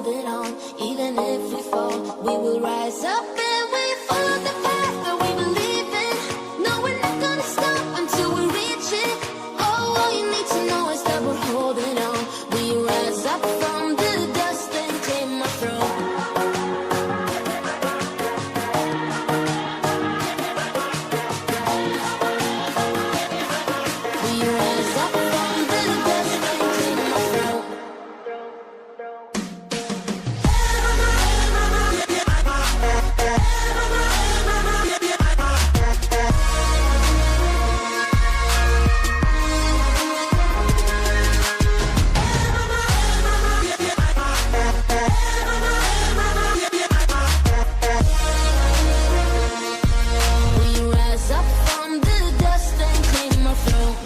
holding on. Even if we fall, we will rise up and we follow the path that we believe in. No, we're not gonna stop until we reach it. Oh, all you need to know is that we're holding on. We rise up from the dust and claim our throne. We rise up from the dust and claim our throne. We rise up from the dust and claim our throne.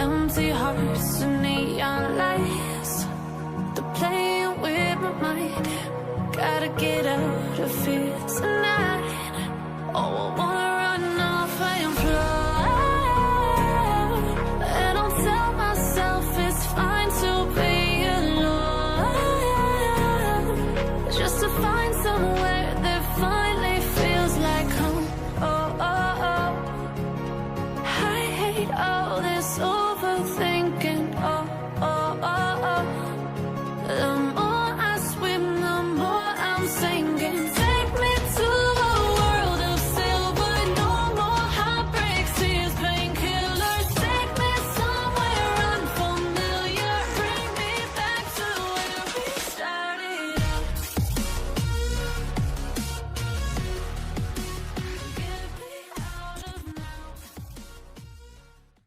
Empty hearts and neon lights, they're playing with my mind. Gotta get out of here tonight.